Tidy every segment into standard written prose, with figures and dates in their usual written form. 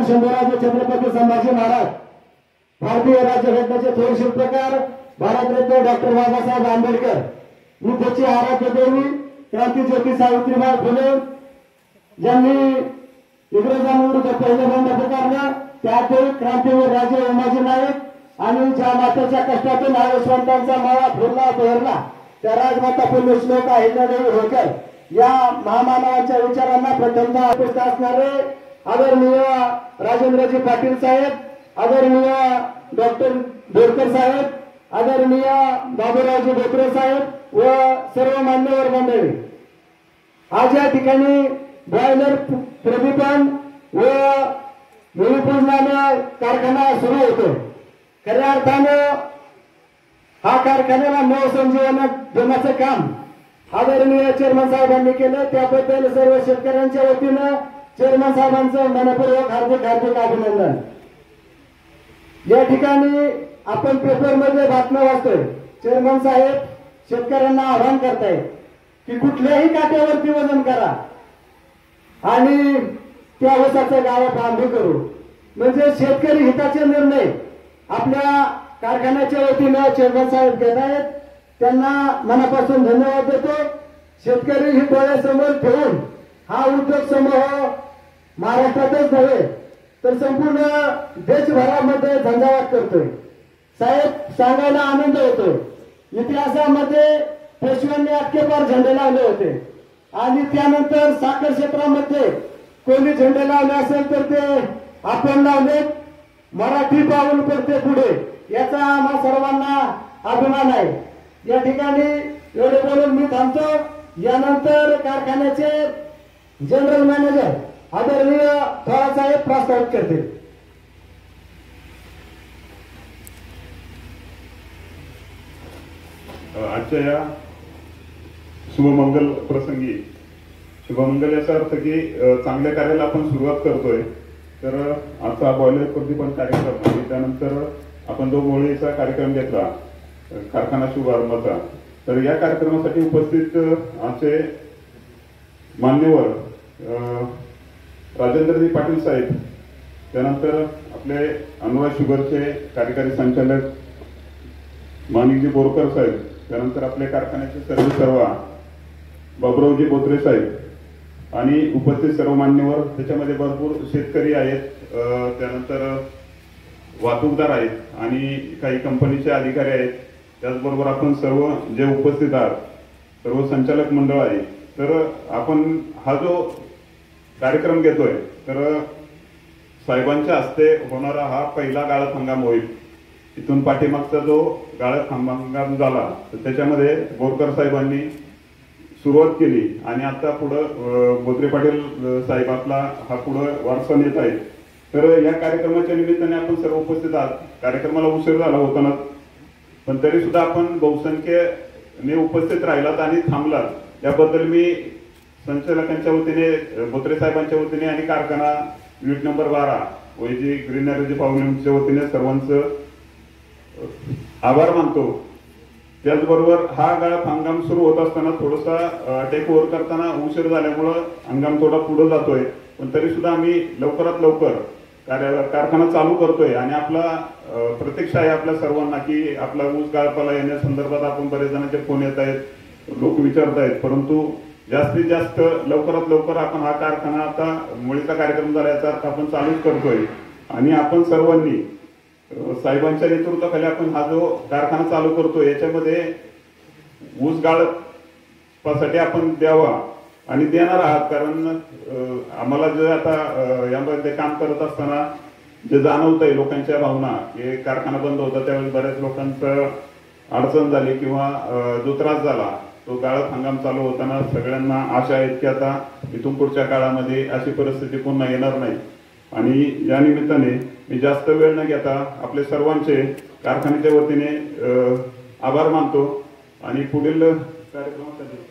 शंभराजे छत्रपती संभाजी महाराज भारतीय राज्यघटनेचे थोर शिल्पकार भारतरत्न डॉक्टर बाबासाहेब आंबेडकर मी त्याची आराध्य देवी क्रांतीज्योती सावित्रीबाई फुले ज्यांनी इंग्रजांविरुद्ध पहिलं बंड पुकारलं त्यातील क्रांतीवीर राजे उमाजी नाईक आणि ज्या मातेच्या कष्टातून हा यशवंतांचा माळा फुलला बहरला त्या राजमाता पुण्यश्लोक अहिल्यादेवी होळकर या महामानवांच्या विचारांना प्रथमतः उपस्थित असणारे आदरणीय राजेंद्रजी पाटील साहेब आदरणीय डॉक्टर बोरकर साहेब आदरणीय बाबूरावजी बोत्रे साहेब व सर्व मान्यवर मंडळी आज या ठिकाणी बॉयलर प्रदीपन व भूमिपूजनाने कारखाना सुरू होतो। खऱ्या अर्थानं हा कारखान्याला नवसंजीवन देण्याचं काम आदरणीय चेअरमन साहेबांनी केलं त्याबद्दल सर्व शेतकऱ्यांच्या वतीनं चेअरमन साहेबांचं मनपूर्वक हार्दिक हार्दिक अभिनंदन। या ठिकाणी आपण पेपरमध्ये बातम्या वाचतोय चेअरमन साहेब शेतकऱ्यांना आवाहन करतायत की कुठल्याही काट्यावरती वजन करा आणि त्या ऊसाचं गावात बांधू करू म्हणजे शेतकरी हिताचे निर्णय आपल्या कारखान्याच्या वतीनं चेअरमन साहेब घेत आहेत त्यांना मनापासून धन्यवाद देतो। शेतकरी ही डोळ्यासमोर ठेवून हा उद्योग समूह महाराष्ट्रातच नव्हे तर संपूर्ण देशभरामध्ये झंझावात करतोय। साहेब सांगायला आनंद होतोय इतिहासामध्ये पेशव्यांनी अटकेपार झेंडे लावले होते आणि त्यानंतर साखर क्षेत्रामध्ये कोणी झेंडे लावले असेल तर ते आपण लावले मराठी पाऊल पडते पुढे याचा आम्हा सर्वांना अभिमान आहे। या ठिकाणी एवढे बोलून मी थांबतो। यानंतर कारखान्याचे जनरल मॅनेजर आदरणीय थोरासाहेब प्रस्तावित करतील। आजच्या या शुभमंगल प्रसंगी शुभमंगल याचा अर्थ की चांगल्या कार्याला आपण सुरुवात करतोय तर आजचा बॉयलर प्रदीपन कार्यक्रम आणि त्यानंतर आपण जो होळीचा कार्यक्रम घेतला कारखाना शुभारंभाचा तर या कार्यक्रमासाठी उपस्थित आमचे मान्यवर राजेंद्रजी पाटील साहेब त्यानंतर आपले अनुराग शुगरचे कार्यकारी संचालक माणिकजी बोरकर साहेब त्यानंतर आपले कारखान्याचे सर्व बाबूरावजी बोत्रे साहेब आणि उपस्थित सर्व मान्यवर त्याच्यामध्ये भरपूर शेतकरी आहेत त्यानंतर वाहतूकदार आहेत आणि काही कंपनीचे अधिकारी आहेत त्याचबरोबर आपण सर्व जे उपस्थित आहात सर्व संचालक मंडळ आहे तर आपण हा जो कार्यक्रम घेतोय तर साहेबांच्या हस्ते होणारा हा पहिला गाळप हंगाम होईल। इथून पाठीमागचा जो गाळप हंगाम झाला तर त्याच्यामध्ये बोरकर साहेबांनी सुरुवात केली आणि आता पुढं बोत्रे पाटील साहेब आपला हा पुढं वारसा नेत आहेत। तर या कार्यक्रमाच्या निमित्ताने आपण सर्व उपस्थित आहात। कार्यक्रमाला उशीर झाला होता पण तरी सुद्धा आपण बहुसंख्येने उपस्थित राहिलात आणि थांबलात याबद्दल मी संचालकांच्या वतीने बोत्रे साहेबांच्या वतीने आणि कारखाना unit number 12 veggie green energy फाउंडेशनच्या वतीने सर्वांचं आभार मानतो। त्याचबरोबर हा गाळप हंगाम सुरू होत असताना थोडासा टेक ओव्हर करताना उशीर झाल्यामुळं हंगाम थोडा पुढे जातोय पण तरी सुद्धा आम्ही लवकरात लवकर कारखाना चालू करतोय आणि आपला प्रतीक्षा आहे आपल्या सर्वांना की आपला ऊस गाळपाला येण्यासंदर्भात आपण बरेच जणांचे फोन येत आहेत लोक विचारत आहेत परंतु जास्तीत जास्त लवकरात लवकर आपण हा कारखाना आता मुळीचा कार्यक्रम झाला याचा अर्थ आपण चालूच करतोय आणि आपण सर्वांनी साहेबांच्या नेतृत्वाखाली आपण हा जो कारखाना चालू करतो याच्यामध्ये ऊस गाळपासाठी आपण द्यावा आणि देणार आहात कारण आम्हाला जे आता यामध्ये काम करत असताना जे जाणवत आहे लोकांच्या भावना हे कारखाना बंद होता त्यावेळेस बऱ्याच लोकांचं अडचण झाली किंवा जो त्रास झाला तो गाळप हंगाम चालू होताना सगळ्यांना आशा आहेत की आता इथून पुढच्या काळामध्ये अशी परिस्थिती पुन्हा येणार नाही आणि या निमित्ताने मी जास्त वेळ न घेता आपले सर्वांचे कारखान्याच्या वतीने आभार मानतो आणि पुढील कार्यक्रमासाठी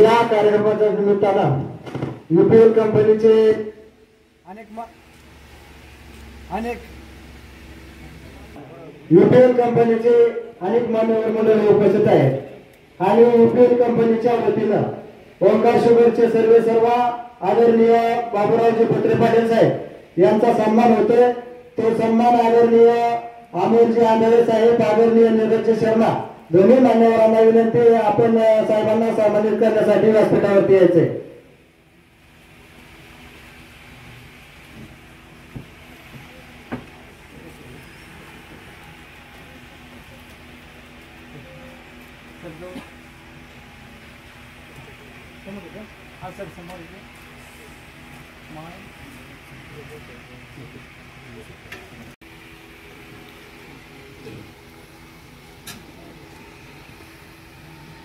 या कार्यक्रमाच्या निमित्तानं यूपीएल कंपनीचे यूपीएल कंपनीचे अनेक मान्यवर मंडळी उपस्थित आहेत आणि यूपीएल कंपनीच्या वतीनं ओंकार शुगरचे सर्व आदरणीय बाबूरावजी भोत्रे पाटील साहेब यांचा सन्मान होतोय। तो सन्मान आदरणीय अमोलजी आंधळे साहेब, आदरणीय नीरज शर्मा दोन्ही मान्यवरांना विनंती आपण साहेबांना सन्मानित करण्यासाठी व्यासपीठावरती यायचे।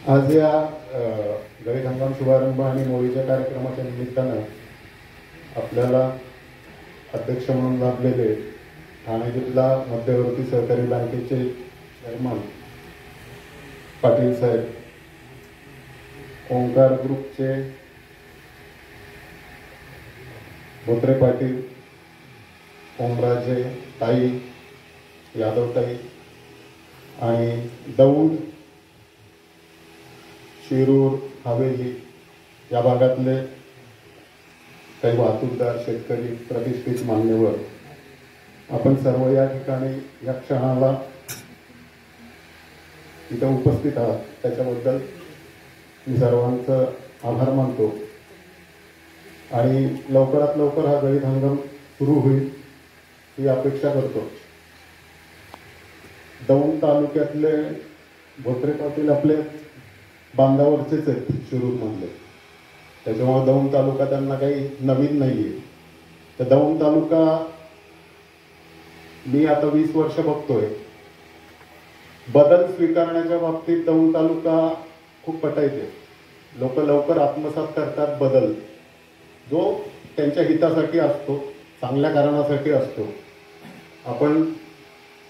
आज या गणेश हंगाम शुभारंभ आणि मोळीच्या कार्यक्रमाच्या निमित्तानं आपल्याला अध्यक्ष म्हणून लाभलेले ठाणे जिल्हा मध्यवर्ती सहकारी बँकेचे चेअरमन पाटील साहेब, ओंकार ग्रुपचे भोत्रे पाटील, ओमराजे ताई, यादव ताई आणि दौंड, शिरूर, हवेली या भागातले काही वाहतूकदार, शेतकरी, प्रतिष्ठित मान्यवर, आपण सर्व या ठिकाणी या क्षणाला इथं उपस्थित आहात त्याच्याबद्दल मी सर्वांचं आभार मानतो आणि लवकरात लवकर हा गळीत हंगाम सुरू होईल ही अपेक्षा करतो। दौंड तालुक्यातले भोत्रे पाटील आपले बांधावरचेच आहेत शिरूरमधले, त्याच्यामुळे दौंड तालुका त्यांना काही नवीन नाही आहे। तर दौंड तालुका मी आता 20 वर्ष बघतोय, बदल स्वीकारण्याच्या बाबतीत दौंड तालुका खूप पटायचे। लोक लवकर आत्मसात करतात बदल, जो त्यांच्या हितासाठी असतो, चांगल्या कारणासाठी असतो। आपण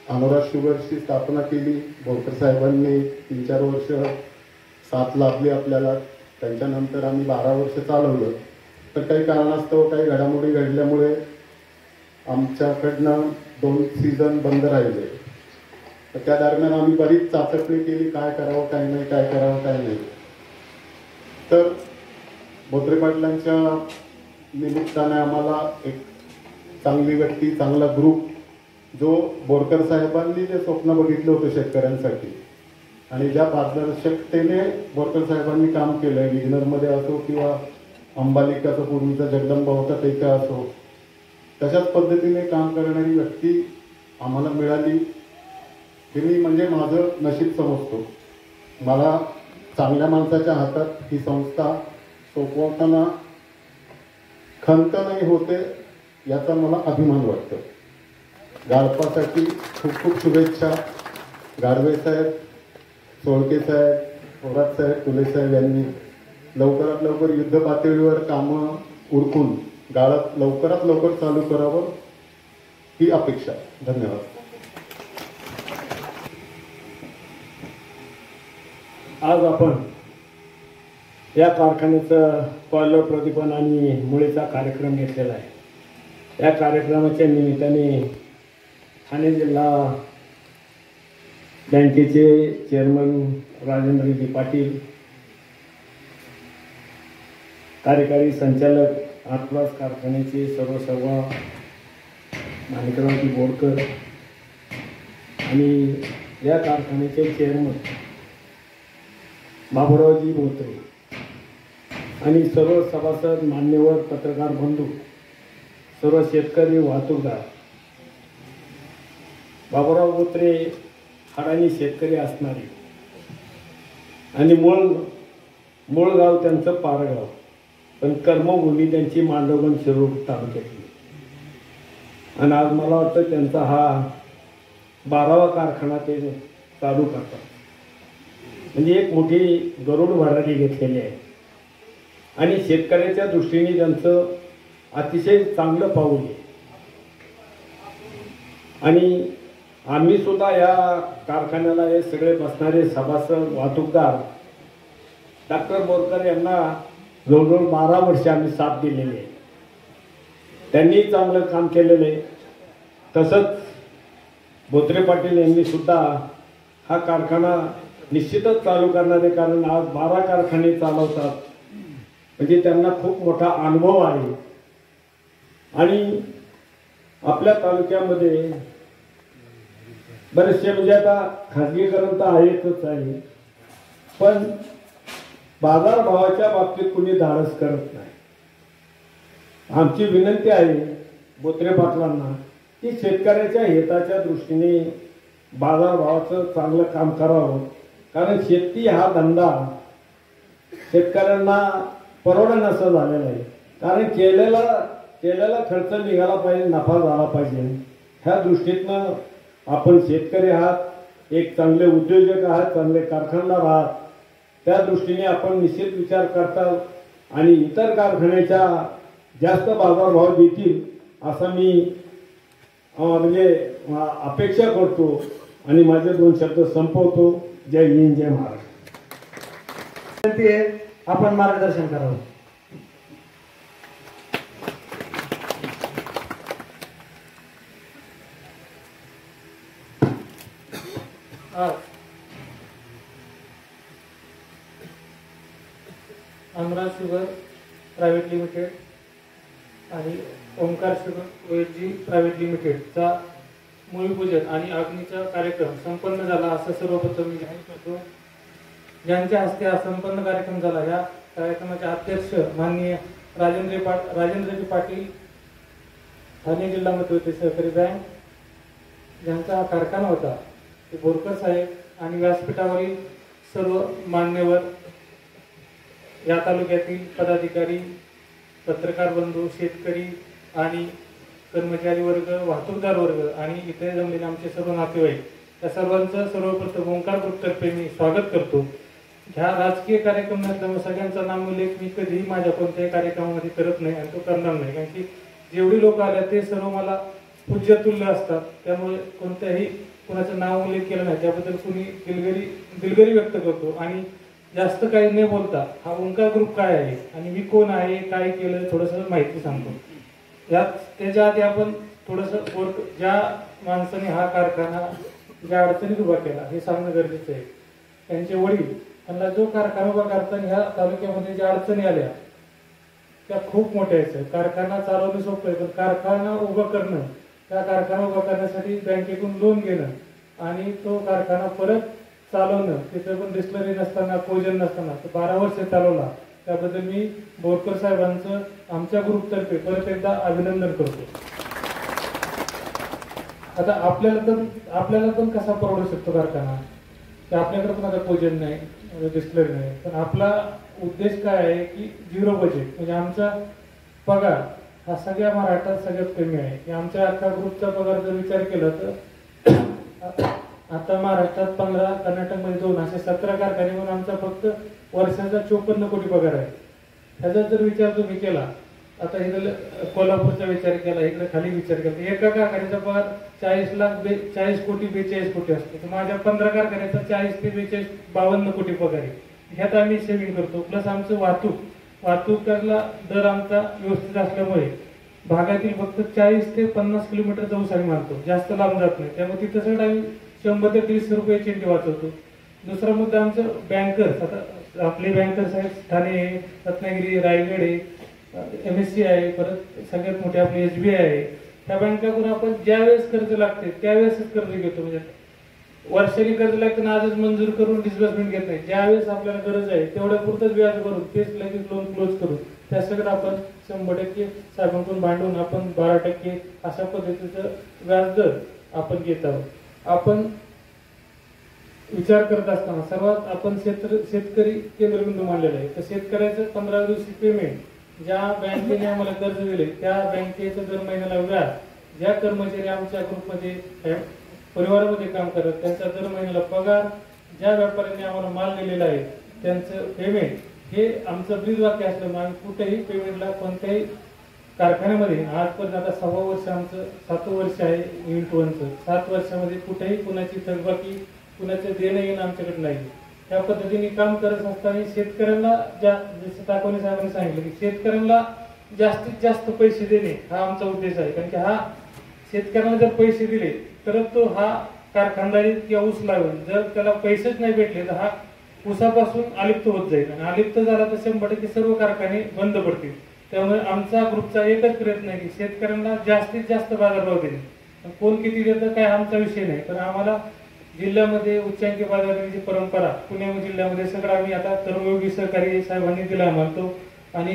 अनुराग शुगर्सची स्थापना केली, बोरकर साहेबांनी 3-4 वर्ष साथ लाभली आपल्याला, त्यांच्यानंतर आम्ही 12 वर्ष चालवलं। तर काही कारणास्तव काही घडामोडी घडल्यामुळे आमच्याकडनं 2 सीझन बंद राहिले। तर त्या दरम्यान आम्ही बरीच चाचपणी केली, काय करावं काय नाही, काय करावं काय नाही। तर भोत्रे पाटलांच्या निमित्ताने आम्हाला एक चांगली व्यक्ती, चांगला ग्रुप, जो बोरकर साहेबांनी जे स्वप्न बघितलं होतं शेतकऱ्यांसाठी आणि ज्या पारदर्शकतेने बोरकर साहेबांनी काम केलंय, विग्नरमध्ये असो किंवा अंबालिकाचा पूर्वीचा जगदंबा होता ते का असो, तशाच पद्धतीने काम करणारी व्यक्ती आम्हाला मिळाली हे मी म्हणजे माझं नशीब समजतो। मला चांगल्या माणसाच्या हातात ही संस्था सोपवताना खंत नाही होते याचा मला अभिमान वाटतो। गाळपासाठी खूप खूप शुभेच्छा। गाडवे साहेब, सोळके साहेब, थोरात साहेब, तुले साहेब यांनी लवकरात लवकर युद्ध पातळीवर कामं उरकून गाळप लवकरात लवकर चालू करावं ही अपेक्षा। धन्यवाद। आज आपण या कारखान्याचं पहिलं प्रदीपन आणि मुळीचा कार्यक्रम घेतलेला आहे। या कार्यक्रमाच्या निमित्ताने ठाणे जिल्हा बँकेचे चेअरमन राजेंद्रजी पाटील, कार्यकारी संचालक आत्मास कारखान्याचे सर्व माणिकरावजी बोरकर आणि या कारखान्याचे चेअरमन बाबूरावजी भोत्रे आणि सर्व सभासद, मान्यवर, पत्रकार बंधू, सर्व शेतकरी, वाहतूकदार। बाबूराव भोत्रे हाडानी शेतकरी असणारे आणि मूळ गाव त्यांचं पारगाव, पण कर्मभूमी त्यांची मांडवगण शिरूर तालुक्यातली। आणि आज मला वाटतं त्यांचा हा 12वा कारखाना ते चालू करतात, म्हणजे एक मोठी गरुड भरारी घेतलेली आहे आणि शेतकऱ्याच्या दृष्टीने त्यांचं अतिशय चांगलं पाऊल आहे। आणि आम्ही सुद्धा या कारखान्याला हे सगळे बसणारे सभासद, वाहतूकदार डॉक्टर बोरकर यांना जवळजवळ 12 वर्ष आम्ही साथ दिलेली आहे। त्यांनी चांगलं काम केलेलं आहे। तसंच भोत्रे पाटील यांनी सुद्धा हा कारखाना निश्चितच चालू करणार आहे, कारण आज 12 कारखाने चालवतात म्हणजे त्यांना खूप मोठा अनुभव आहे आणि आपल्या तालुक्यामध्ये बरेचसे म्हणजे आता खाजगीकरण तर आहेतच आहे, पण बाजारभावाच्या बाबतीत कुणी धाडस करत नाही. आमची विनंती आहे बोत्रे पाटलांना की शेतकऱ्याच्या हिताच्या दृष्टीने बाजारभावाचं चांगलं काम करावं, कारण शेती हा धंदा शेतकऱ्यांना परवडण्याचा झालेला आहे. कारण केलेला खर्च निघाला पाहिजे, नफा झाला पाहिजे. ह्या दृष्टीतनं आपण शेतकरी आहात, एक चांगले उद्योजक आहात, चांगले कारखानदार आहात, त्या दृष्टीने आपण निश्चित विचार करता आणि इतर कारखान्याच्या जास्त बाजारभाव देतील असं मी म्हणजे अपेक्षा करतो आणि माझे 2 शब्द संपवतो. जय हिंद, जय महाराष्ट्र. विनंती आहे आपण मार्गदर्शन करावं. अमराज शुगर प्रायव्हेट लिमिटेड आणि ओंकार शुगर ओएचजी प्रायव्हेट लिमिटेडचा मूळपूजन आणि अग्नीचा कार्यक्रम संपन्न झाला असं सर्वप्रथम मी जाहीर करतो. ज्यांच्या हस्ते हा संपन्न कार्यक्रम झाला, या कार्यक्रमाचे अध्यक्ष माननीय राजेंद्रजी पाटील, ठाणे जिल्हा मध्यवर्ती सहकारी बँक, ज्यांचा हा कारखाना होता ते बोरकर साहेब आणि व्यासपीठावरील सर्व मान्यवर, या तालुक्यातील पदाधिकारी, पत्रकार बंधू, शेतकरी आणि कर्मचारी वर्ग, वाहतूकदार वर्ग आणि इथे जमलेले आमचे सर्व नातेवाईक, त्या सर्वांचं सर्वप्रथम ओंकार ग्रुपतर्फे मी स्वागत करतो. ह्या राजकीय कार्यक्रमात सगळ्यांचा नामोल्लेख मी कधीही माझ्या कोणत्याही कार्यक्रमामध्ये करत नाही आणि तो करणार नाही, कारण की जेवढी लोक आले ते सर्व मला पूज्यतुल्य असतात. त्यामुळे कोणत्याही कोणाचं नाव उल्लेख केला नाही त्याबद्दल कुणी दिलगिरी व्यक्त करतो. आणि जास्त काही न बोलता हा ओंकार ग्रुप काय आहे आणि मी कोण आहे, काय केलं, थोडंसं माहिती सांगतो. त्याच्या आधी आपण थोडंसं ज्या माणसाने हा कारखाना ज्या अडचणीत उभा केला हे सांगणं गरजेचं आहे. त्यांचे वडील, त्यांना जो कारखाना उभा करताना ह्या तालुक्यामध्ये ज्या अडचणी आल्या त्या खूप मोठ्या आहेत. कारखाना चालवणं सोपं आहे, पण कारखाना उभं करणं, त्या कारखाना उभा करण्यासाठी बँकेतून लोन घेणं आणि तो कारखाना परत चालवणं, तिथं पण डिस्टलरी नसताना, कोजन नसताना तो 12 वर्ष चालवला. त्याबद्दल मी बोरकर साहेबांचं आमच्या ग्रुपतर्फे परत एकदा अभिनंदन करतो. आता आपल्याला पण कसा परवडू शकतो कारखाना, तर आपल्याकडे पण आता कोजन नाही, डिस्टलरी नाही, पण आपला उद्देश काय आहे की 0 बजेट, म्हणजे आमचा पगार हा सगळ्या महाराष्ट्रात सगळ्यात कमी आहे. आमच्या अख्खा ग्रुपचा पगार जर विचार केला तर आता महाराष्ट्रात 15, कर्नाटकमध्ये 2 असे 17 कारखाने म्हणून आमचा फक्त वर्षाचा 54 कोटी पगार आहे. ह्याचा जर विचार तुम्ही केला, आता इकडे कोल्हापूरचा विचार केला, इकडे खाली विचार केला, एका कारखान्याचा पगार 40 कोटी 42 कोटी असतो. तर माझ्या 15 कारखान्याचा 40 ते 42 52 कोटी पगार आहे. ह्यात आम्ही सेव्हिंग करतो. प्लस आमचं वाहतूकला दर आमचा व्यवस्थित असल्यामुळे भागातील फक्त 40 ते 50 किलोमीटर जाऊन आम्ही मारतो, जास्त लांब जात नाही. त्यामुळे तिथं सगळं आम्ही 100 ते 30 रुपये चिंटी वाचवतो. दुसरा मुद्दा आमचं बँकर्स, आता आपले बँकर्स आहेत ठाणे, रत्नागिरी, रायगड आहे, MSC आहे, परत सगळ्यात मोठे आपले SBI आहे. त्या बँकाकडून आपण ज्यावेळेस कर्ज लागते त्यावेळेसच कर्ज घेतो. म्हणजे वर्षाने कर्ज लागतं आजच मंजूर करून डिस्बर्समेंट घेत नाही. ज्यावेळेस आपल्याला गरज आहे तेवढ्या पुरतच व्याज भरून तेच लगेच लोन क्लोज करू. त्या सगळं आपण 100% साहेबांकडून भांडून आपण 12% अशा पद्धतीचं व्याजदर आपण घेत आहोत. आपण विचार करत असताना सर्वात आपण शेतकरी केंद्रबिंदू मानलेला आहे. तर शेतकऱ्याचं 15 दिवशी पेमेंट ज्या बँकेने आम्हाला कर्ज दिले त्या बँकेचं दर महिन्याला व्याज, ज्या कर्मचारी आमच्या ग्रुपमध्ये परिवारामध्ये काम करत त्यांचा दर महिन्याला पगार, ज्या व्यापाऱ्यांनी आम्हाला माल दिलेला आहे त्यांचं पेमेंट, हे आमचं ब्रीद वाक्य असल्यामुळे आम्ही कुठेही पेमेंटला कोणत्याही कारखान्यामध्ये आजपर्यंत आता 6वं वर्ष आमचं 7वं वर्ष आहे युनिट 1चं. 7 वर्षामध्ये कुठेही कुणाची थकबाकी कुणाचं देणं येणं आमच्याकडे नाही. त्या पद्धतीने काम करत असताना शेतकऱ्यांना जसं ताकवणे साहेबांनी सांगितलं की शेतकऱ्यांना जास्तीत जास्त पैसे देणे हा आमचा उद्देश आहे. कारण की हा शेतकऱ्यांना जर पैसे दिले तर तो हा कारखानदारी किंवा ऊस लावेल. जर त्याला पैसेच नाही भेटले तर हा ऊसापासून अलिप्त होत जाईल आणि अलिप्त झाला तर 100% सर्व कारखाने बंद पडतील. त्यामुळे आमचा ग्रुपचा एकच प्रयत्न आहे की शेतकऱ्यांना जास्तीत जास्त बाजारभाव देणे. कोण किती देतं काय आमचा विषय नाही, पण आम्हाला जिल्ह्यामध्ये उच्चांकी बाजाराची परंपरा पुणे जिल्ह्यामध्ये सगळं आम्ही आता कर्मयोगी सहकारी साहेबांनी दिला आम्हाला तो, आणि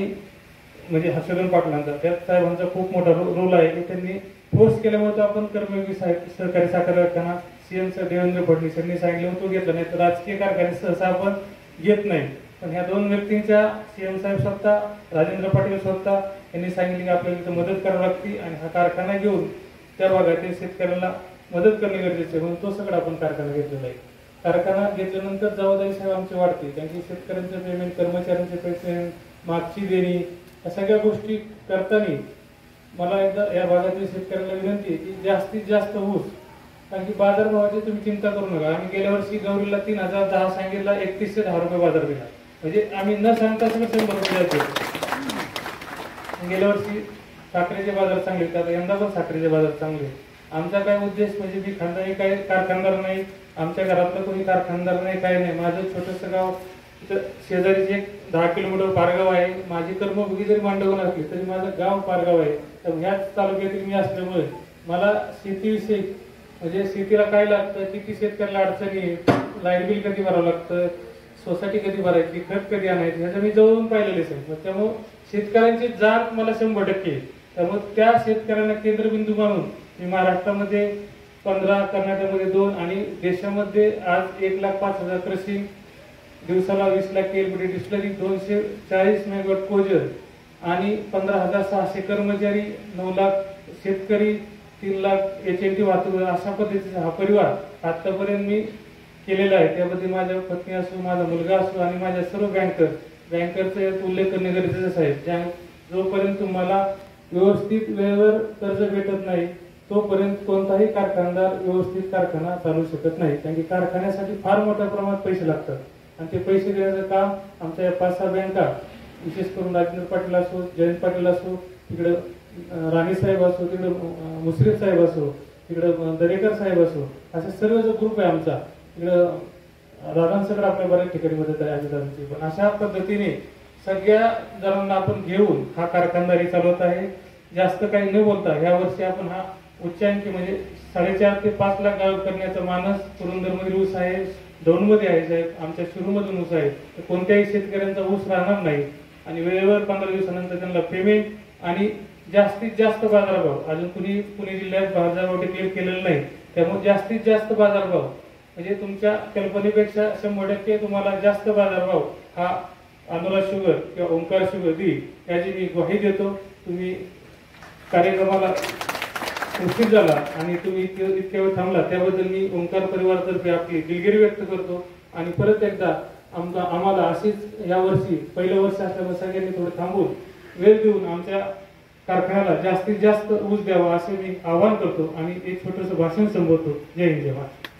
म्हणजे हर्षवर्धन पाटलांचा त्यात साहेबांचा खूप मोठा रोल आहे की त्यांनी फोर्स केल्यामुळे तो आपण कर्मयोगी सहकारी साखर कारखाना सीएम देवेंद्र फडणवीस यांनी सांगितलं तो घेतला नाही, तर राजकीय कारखाने सहसा आपण घेत नाही. पण ह्या दोन व्यक्तींच्या सीएम साहेब स्वतः राजेंद्र पाटील स्वतः यांनी सांगितले की आपल्याला इथं मदत करावी लागते आणि हा कारखाना घेऊन त्या भागातील शेतकऱ्यांना मदत करणे गरजेचे आहे, म्हणून तो सगळा आपण कारखाना घेतलेला आहे. कारखाना घेतल्यानंतर जबाबदारी साहेब आमची वाढते, कारण की शेतकऱ्यांचं पेमेंट, कर्मचाऱ्यांचे पैसे, मागची देणी, या सगळ्या गोष्टी करताना मला एकदा या भागातील शेतकऱ्यांना विनंती आहे की जास्तीत जास्त ऊस, कारण की बाजारभावाची तुम्ही चिंता करू नका. आम्ही गेल्या वर्षी गौरीला 3010 सांगितला, 3110 रुपये बाजार दिला, म्हणजे आम्ही न सांगता सगळं 100 रुपये द्यायचे. गेल्या वर्षी साखरेचे बाजार चांगले, तर यंदा पण साखरेचे बाजार चांगले. आमचा काय उद्देश म्हणजे मी खानदारी काय कारखानदार नाही, आमच्या घरातलं कोणी कारखानदार नाही, काय नाही. माझं छोटंसं गाव शेजारीचे एक 10 किलोमीटर पारगाव आहे. माझी कर्मभोगी जरी मांडवून असली तरी माझं गाव पारगाव आहे. तर ह्याच तालुक्यातील मी असल्यामुळे मला शेतीविषयी म्हणजे शेतीला काय लागतं, किती शेतकऱ्याला अडचणी, लाईट बिल कधी भरावं लागतं, सोसायटी कधी भरायची, खत कधी आणायची, ह्याचं मी जवळून पाहिलेलेच आहे. त्यामुळे शेतकऱ्यांची जाण मला 100%. त्यामुळे त्या शेतकऱ्यांना केंद्रबिंदू मानून मी महाराष्ट्रामध्ये 15, कर्नाटकमध्ये 2 आणि देशामध्ये आज 1,05,000 कृषी, दिवसाला 20 लाख केलबडी डिस्टलरी, 240 मेगावॉट कोजर आणि 15,600 कर्मचारी, 9 लाख शेतकरी, 3 लाख HMT वाहतूक, अशा पद्धतीचा हा परिवार आतापर्यंत मी केलेला आहे. त्यामध्ये माझ्या पत्नी असो, माझा मुलगा असो आणि माझ्या सर्व बँकरचा उल्लेख करणे गरजेचं आहे. जोपर्यंत तुम्हाला व्यवस्थित वेळेवर कर्ज भेटत नाही तोपर्यंत कोणताही कारखानदार व्यवस्थित कारखाना चालू शकत नाही, कारण की कारखान्यासाठी फार मोठ्या प्रमाणात पैसे लागतात आणि ते पैसे देण्याचं काम आमच्या या 5-6 बँका, विशेष करून राजेंद्र पाटील असो, जयंत पाटील असो, तिकडे राणी साहेब असो, तिकडे मुश्रीफ साहेब असो, तिकडे दरेकर साहेब असो, असे सर्व जो ग्रुप आहे आमचा, तिकडं दादांसकडे आपल्या बऱ्याच ठिकाणी मदत आहे आजीदादांची. पण अशा पद्धतीने सगळ्या जणांना आपण घेऊन हा कारखानदारी चालवत आहे. जास्त काही न बोलता ह्या वर्षी आपण हा उच्चांकी म्हणजे 4.5 ते 5 लाख गाळप करण्याचा मानस पुरंदरमध्ये ऊस आहे, दौंडमध्ये आहे साहेब, आमच्या शिरूमधून ऊस आहे. तर कोणत्याही शेतकऱ्यांचा ऊस राहणार नाही आणि वेळेवर 15 दिवसानंतर त्यांना पेमेंट आणि जास्तीत जास्त बाजारभाव. अजून कुणी पुणे जिल्ह्यात बाजारभाव डिक्लेअर केलेला नाही, त्यामुळे जास्तीत जास्त बाजारभाव म्हणजे तुमच्या कल्पनेपेक्षा 100% तुम्हाला जास्त बाजारभाव हा अनुराग शुगर किंवा ओंकार शुगर देईल याची मी ग्वाही देतो. तुम्ही कार्यक्रमाला उपस्थित झाला आणि तुम्ही इतक्या वेळ थांबला त्याबद्दल मी ओंकार परिवारातर्फे आपली दिलगिरी व्यक्त करतो. आणि परत एकदा आम्हाला अशीच या वर्षी पहिलं वर्ष असल्यामुळे सगळ्यांनी थोडं थांबून वेळ देऊन आमच्या कारखान्याला जास्तीत जास्त ऊस द्यावा असे मी आवाहन करतो आणि एक छोटंसं भाषण संबोधतो. जय हिंद, जय महाराष्ट्र.